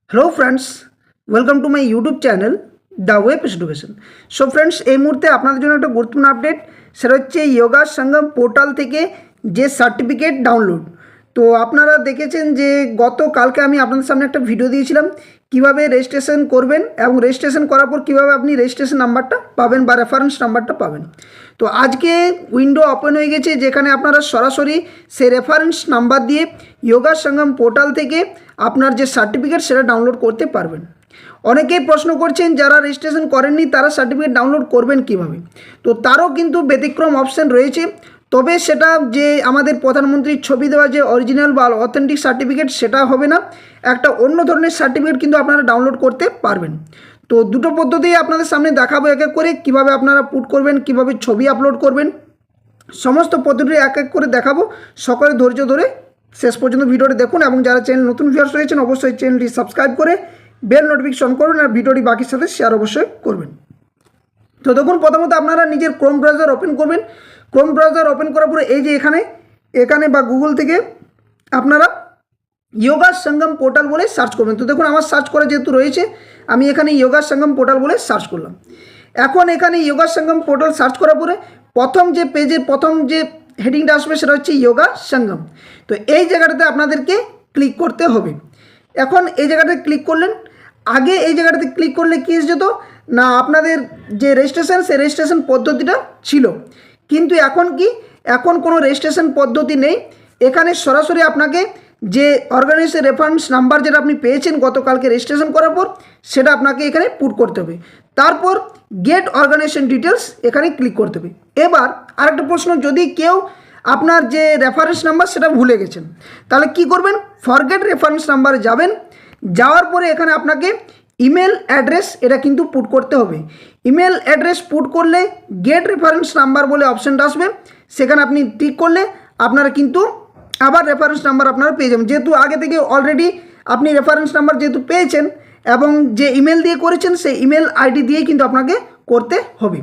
Hello friends, welcome to my YouTube channel the web education. So friends, এই মুহূর্তে আপনাদের জন্য একটা গুরুত্বপূর্ণ আপডেট, সেটা হচ্ছে যোগা সঙ্গম পোর্টাল থেকে যে সার্টিফিকেট ডাউনলোড। তো আপনারা দেখেছেন যে গতকালকে আমি আপনাদের সামনে একটা ভিডিও দিয়েছিলাম কিভাবে রেজিস্ট্রেশন করবেন এবং রেজিস্ট্রেশন করার পর কীভাবে আপনি রেজিস্ট্রেশন নাম্বারটা পাবেন বা রেফারেন্স নাম্বারটা পাবেন। তো আজকে উইন্ডো ওপেন হয়ে গেছে, যেখানে আপনারা সরাসরি সেই রেফারেন্স নাম্বার দিয়ে যোগা সঙ্গম পোর্টাল থেকে আপনার যে সার্টিফিকেট সেটা ডাউনলোড করতে পারবেন। অনেকেই প্রশ্ন করছেন যারা রেজিস্ট্রেশন করেননি তারা সার্টিফিকেট ডাউনলোড করবেন কিভাবে। তো তারও কিন্তু ব্যতিক্রম অপশান রয়েছে, তবে সেটা যে আমাদের প্রধানমন্ত্রীর ছবি দেওয়া যে অরিজিনাল বা অথেন্টিক সার্টিফিকেট সেটা হবে না, একটা অন্য ধরনের সার্টিফিকেট কিন্তু আপনারা ডাউনলোড করতে পারবেন। তো দুটো পদ্ধতি আপনাদের সামনে দেখাবো এক এক করে, কীভাবে আপনারা পুট করবেন, কীভাবে ছবি আপলোড করবেন, সমস্ত পদ্ধতি এক এক করে দেখাবো। সকলে ধৈর্য ধরে শেষ পর্যন্ত ভিডিওটি দেখুন এবং যারা চ্যানেল নতুন ভিউয়ার্স রয়েছেন অবশ্যই চ্যানেলটি সাবস্ক্রাইব করে বেল নোটিফিকেশন করুন আর ভিডিওটি বাকির সাথে শেয়ার অবশ্যই করবেন। তো দেখুন, প্রথমত আপনারা নিজের ক্রোম ব্রাউজার ওপেন করবেন। ক্রোম ব্রাউজার ওপেন করার পরে এই যে এখানে বা গুগল থেকে আপনারা যোগা সঙ্গম পোর্টাল বলে সার্চ করবেন। তো দেখুন, আমার সার্চ করা যেহেতু রয়েছে আমি এখানে যোগা সঙ্গম পোর্টাল বলে সার্চ করলাম। এখন এখানে যোগা সঙ্গম পোর্টাল সার্চ করার পরে প্রথম যে পেজের প্রথম যে হেডিংটা আসবে সেটা হচ্ছে যোগা সঙ্গম। তো এই জায়গাটাতে আপনাদেরকে ক্লিক করতে হবে। এখন এই জায়গাটাতে ক্লিক করলেন, আগে এই জায়গাটাতে ক্লিক করলে কী এসে যেত না, আপনাদের যে রেজিস্ট্রেশন সেই রেজিস্ট্রেশন পদ্ধতিটা ছিল, কিন্তু এখন কি, এখন কোনো রেজিস্ট্রেশন পদ্ধতি নেই। এখানে সরাসরি আপনাকে যে অর্গানাইজেশন রেফারেন্স নাম্বার যেটা আপনি পেয়েছেন গতকালকে রেজিস্ট্রেশন করার পর সেটা আপনাকে এখানে পুট করতে হবে। তারপর গেট অর্গানাইজেশন ডিটেলস এখানে ক্লিক করতে হবে। এবার আরেকটা প্রশ্ন, যদি কেউ আপনার যে রেফারেন্স নাম্বার সেটা ভুলে গেছেন তাহলে কি করবেন, ফরগেট রেফারেন্স নাম্বারে যাবেন। যাওয়ার পরে এখানে আপনাকে ইমেল অ্যাড্রেস এটা কিন্তু পুট করতে হবে। ইমেল অ্যাড্রেস পুট করলে গেট রেফারেন্স নাম্বার বলে অপশানটা আসবে, সেখানে আপনি টিক করলে আপনারা কিন্তু আবার রেফারেন্স নাম্বার আপনারা পেয়ে যাবেন। যেহেতু আগে থেকে অলরেডি আপনি রেফারেন্স নাম্বার যেহেতু পেয়েছেন এবং যে ইমেল দিয়ে করেছেন সেই ইমেল আইডি দিয়েই কিন্তু আপনাকে করতে হবে।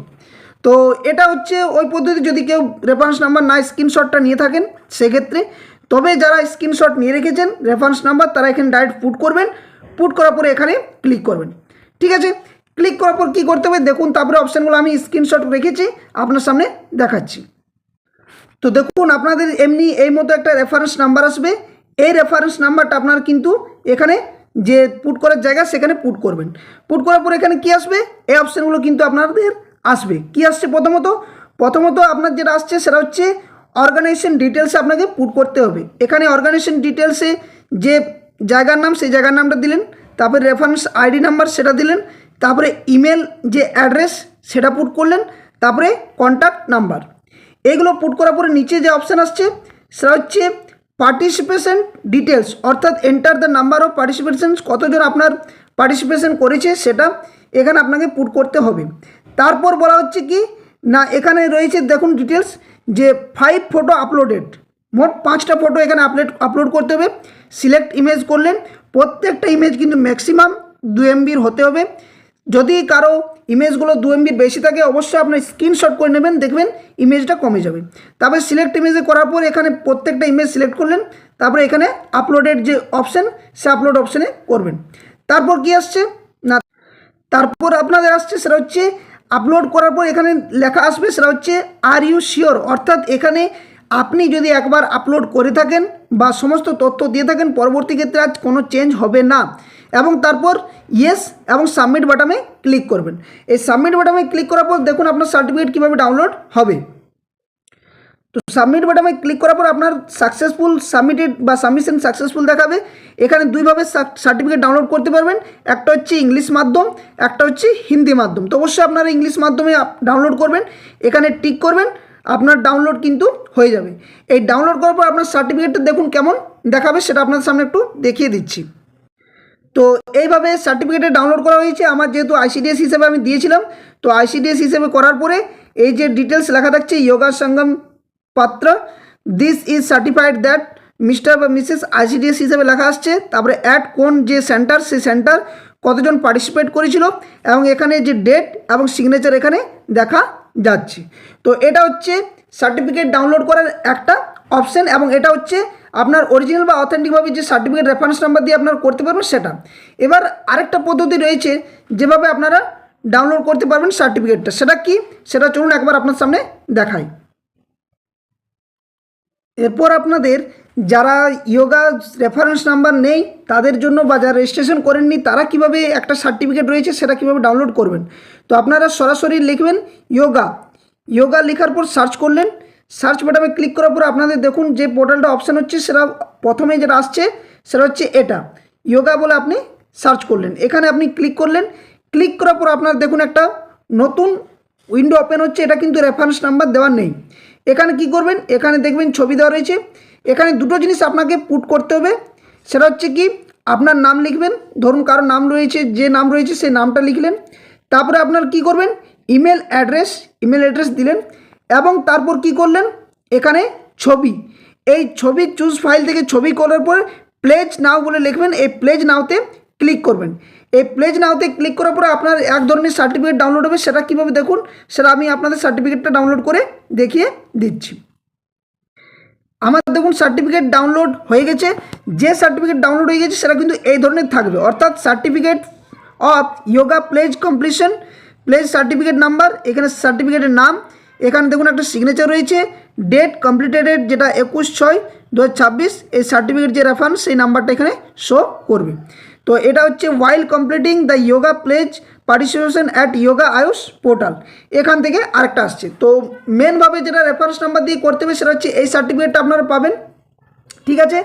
তো এটা হচ্ছে ওই পদ্ধতি, যদি কেউ রেফারেন্স নাম্বার না স্ক্রিনশটটা নিয়ে থাকেন সেক্ষেত্রে। তবে যারা স্ক্রিনশট নিয়ে রেখেছেন রেফারেন্স নাম্বার তারা এখানে ডাইরেক্ট পুট করবেন। পুট করার পরে এখানে ক্লিক করবেন। ঠিক আছে, ক্লিক করার পর কী করতে হবে দেখুন, তারপরে অপশানগুলো আমি স্ক্রিনশট রেখেছি আপনার সামনে দেখাচ্ছি। তো দেখুন, আপনাদের এমনি এই মতো একটা রেফারেন্স নাম্বার আসবে। এই রেফারেন্স নাম্বারটা আপনার কিন্তু এখানে যে পুট করার জায়গা সেখানে পুট করবেন। পুট করার পর এখানে কি আসবে, এই অপশানগুলো কিন্তু আপনাদের আসবে। কি আসছে, প্রথমত আপনার যেটা আসছে সেটা হচ্ছে অর্গানাইজেশন ডিটেলসে আপনাকে পুট করতে হবে। এখানে অর্গানাইজেশন ডিটেলসে যে জায়গার নাম সেই জায়গার নামটা দিলেন, তারপরে রেফারেন্স আইডি নাম্বার সেটা দিলেন, তারপরে ইমেল যে অ্যাড্রেস সেটা পুট করলেন, তারপরে কন্ট্যাক্ট নাম্বার। এইগুলো পুট করার পরে নিচে যে অপশান আসছে সেটা হচ্ছে পার্টিসিপেশন ডিটেলস, অর্থাৎ enter the number of participation, কতজন আপনার পার্টিসিপেশন করেছে সেটা এখানে আপনাকে পুট করতে হবে। তারপর বলা হচ্ছে কি না, এখানে রয়েছে দেখুন ডিটেলস যে 5 ফটো আপলোডেড, মোট 5টা ফটো এখানে আপলোড করতে হবে। সিলেক্ট ইমেজ করলেন, প্রত্যেকটা ইমেজ কিন্তু ম্যাক্সিমাম 2 MBর হতে হবে। যদি কারো ইমেজগুলো 2 MBর বেশি থাকে অবশ্যই আপনার স্ক্রিনশট করে নেবেন, দেখবেন ইমেজটা কমে যাবে। তারপরে সিলেক্ট ইমেজে করার পর এখানে প্রত্যেকটা ইমেজ সিলেক্ট করলেন, তারপরে এখানে আপলোডের যে অপশান সে আপলোড অপশানে করবেন। তারপর কি আসছে না, তারপর আপনাদের আসছে সেটা হচ্ছে আপলোড করার পর এখানে লেখা আসবে সেটা হচ্ছে আর ইউ শিওর, অর্থাৎ এখানে আপনি যদি একবার আপলোড করে থাকেন বা সমস্ত তথ্য দিয়ে থাকেন পরবর্তী ক্ষেত্রে আজ কোনো চেঞ্জ হবে না। এবং তারপর ইয়েস এবং সাবমিট বাটনে ক্লিক করবেন। এই সাবমিট বাটনে ক্লিক করার পর দেখুন আপনার সার্টিফিকেট কীভাবে ডাউনলোড হবে। তো সাবমিট বাটনে ক্লিক করার পর আপনার সাকসেসফুল সাবমিটেড বা সাবমিশন সাকসেসফুল দেখাবে। এখানে দুইভাবে সার্টিফিকেট ডাউনলোড করতে পারবেন, একটা হচ্ছে ইংলিশ মাধ্যম, একটা হচ্ছে হিন্দি মাধ্যম। তো অবশ্যই আপনারা ইংলিশ মাধ্যমে ডাউনলোড করবেন, এখানে টিক করবেন, আপনার ডাউনলোড কিন্তু হয়ে যাবে। এই ডাউনলোড করার পর আপনার সার্টিফিকেটটা দেখুন কেমন দেখাবে সেটা আপনাদের সামনে একটু দেখিয়ে দিচ্ছি। তো এইভাবে সার্টিফিকেটে ডাউনলোড করা হয়েছে। আমার যেহেতু ICDS হিসেবে আমি দিয়েছিলাম, তো ICDS হিসেবে করার পরে এই যে ডিটেলস লেখা থাকছে যোগা সঙ্গম পাত্র, this is certified that mister বা মিসেস ICDS হিসেবে লেখা আসছে। তারপরে অ্যাট কোন যে সেন্টার সেই সেন্টার কতজন পার্টিসিপেট করেছিল এবং এখানে যে ডেট এবং সিগনেচার এখানে দেখা যাচ্ছে। তো এটা হচ্ছে সার্টিফিকেট ডাউনলোড করার একটা অপশান এবং এটা হচ্ছে আপনার অরিজিনাল বা অথেন্টিকভাবে যে সার্টিফিকেট রেফারেন্স নাম্বার দিয়ে আপনারা করতে পারবেন সেটা। এবার আরেকটা পদ্ধতি রয়েছে যেভাবে আপনারা ডাউনলোড করতে পারবেন সার্টিফিকেটটা, সেটা কি, সেটা চলুন একবার আপনার সামনে দেখাই। এরপর আপনাদের যারা ইয়োগা রেফারেন্স নাম্বার নেই তাদের জন্য বা যারা রেজিস্ট্রেশন করেননি তারা কিভাবে একটা সার্টিফিকেট রয়েছে সেটা কিভাবে ডাউনলোড করবেন। তো আপনারা সরাসরি লিখবেন ইয়োগা লেখার পর সার্চ করলেন, সার্চ বাটনে ক্লিক করার পর আপনাদের দেখুন যে পোর্টালটা অপশান হচ্ছে সেটা প্রথমে যেটা আসছে সেটা হচ্ছে এটা ইয়োগা বলে আপনি সার্চ করলেন, এখানে আপনি ক্লিক করলেন। ক্লিক করার পর আপনার দেখুন একটা নতুন উইন্ডো ওপেন হচ্ছে, এটা কিন্তু রেফারেন্স নাম্বার দেওয়া নেই। এখানে কি করবেন, এখানে দেখবেন ছবি দেওয়া রয়েছে, এখানে দুটো জিনিস আপনাকে পুট করতে হবে, সেটা হচ্ছে কি আপনার নাম লিখবেন, ধরুন কারো নাম রয়েছে, যে নাম রয়েছে সেই নামটা লিখলেন, তারপরে আপনার কি করবেন ইমেল অ্যাড্রেস দিলেন, এবং তারপর কি করলেন এখানে ছবি, এই ছবি চুজ ফাইল থেকে ছবি করার পর প্লেজ নাও বলে লিখবেন, এই প্লেজ নাওতে ক্লিক করবেন। এই প্লেজ নাওতে ক্লিক করার পরে আপনার এক ধরনের সার্টিফিকেট ডাউনলোড হবে, সেটা কীভাবে দেখুন, সেটা আমি আপনাদের সার্টিফিকেটটা ডাউনলোড করে দেখিয়ে দিচ্ছি। আমার দেখুন সার্টিফিকেট ডাউনলোড হয়ে গেছে, যে সার্টিফিকেট ডাউনলোড হয়ে গেছে সেটা কিন্তু এই ধরনের থাকবে, অর্থাৎ certificate of yoga pledge completion, pledge certificate number, এখানে সার্টিফিকেটের নাম, এখানে দেখুন একটা সিগনেচার রয়েছে, ডেট কমপ্লিটেড যেটা 21/6/2026, এই সার্টিফিকেট যে রেফারেন্স সেই নাম্বারটা এখানে শো করবে। তো এটা হচ্ছে while completing the yoga pledge participation at yoga Ayush portal, এখান থেকে আরেকটা আসছে। তো মেনভাবে যেটা রেফারেন্স নাম্বার দিয়ে করতে হবে সেটা হচ্ছে এই সার্টিফিকেটটা আপনারা পাবেন, ঠিক আছে।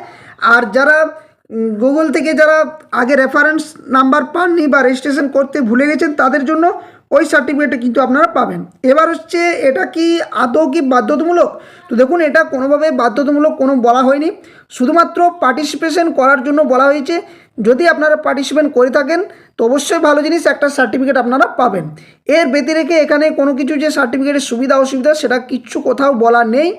আর যারা গুগল থেকে যারা আগে রেফারেন্স নাম্বার পাননি বা রেজিস্ট্রেশন করতে ভুলে গেছেন তাদের জন্য ওই সার্টিফিকেটটা কিন্তু আপনারা পাবেন। এবার হচ্ছে এটা কি আদৌ কি বাধ্যতামূলক, তো দেখুন এটা কোনোভাবে বাধ্যতামূলক কোনো বলা হয়নি, শুধুমাত্র পার্টিসিপেশন করার জন্য বলা হয়েছে। যদি আপনারা পার্টিসিপেট করে থাকেন তো অবশ্যই ভালো জিনিস, একটা সার্টিফিকেট আপনারা পাবেন। এর ব্যতিরেকে এখানে কোনো কিছু যে সার্টিফিকেটের সুবিধা অসুবিধা সেটা কিচ্ছু কোথাও বলা নেই,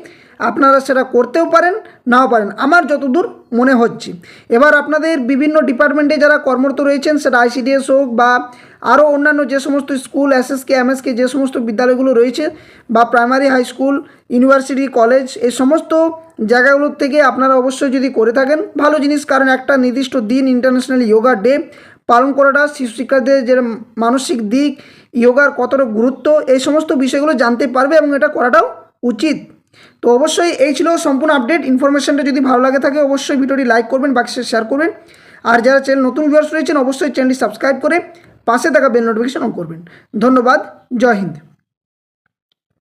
আপনারা সেটা করতেও পারেন নাও পারেন আমার যতদূর মনে হচ্ছে। এবার আপনাদের বিভিন্ন ডিপার্টমেন্টে যারা কর্মরত রয়েছেন, সেটা ICDS হোক বা আরও অন্যান্য যে সমস্ত স্কুল SSK MSK যে সমস্ত বিদ্যালয়গুলো রয়েছে, বা primary high school university college, এই সমস্ত জায়গাগুলোর থেকে আপনারা অবশ্যই যদি করে থাকেন ভালো জিনিস, কারণ একটা নির্দিষ্ট দিন ইন্টারন্যাশনাল ইয়োগা ডে পালন করাটা শিশু শিক্ষার্থীদের যে মানসিক দিক, ইয়োগার কতটা গুরুত্ব, এই সমস্ত বিষয়গুলো জানতে পারবে এবং এটা করাটাও উচিত। তো অবশ্যই এই ছিল সম্পূর্ণ আপডেট। ইনফরমেশনটা যদি ভালো লাগে থাকে অবশ্যই ভিডিওটি লাইক করবেন, বাকি শেয়ার করবেন, আর যারা চ্যানেল নতুন ভিউয়ার্স রয়েছেন অবশ্যই চ্যানেলটি সাবস্ক্রাইব করে পাশে থাকা বেল নোটিফিকেশন অন করবেন। ধন্যবাদ, জয় হিন্দ।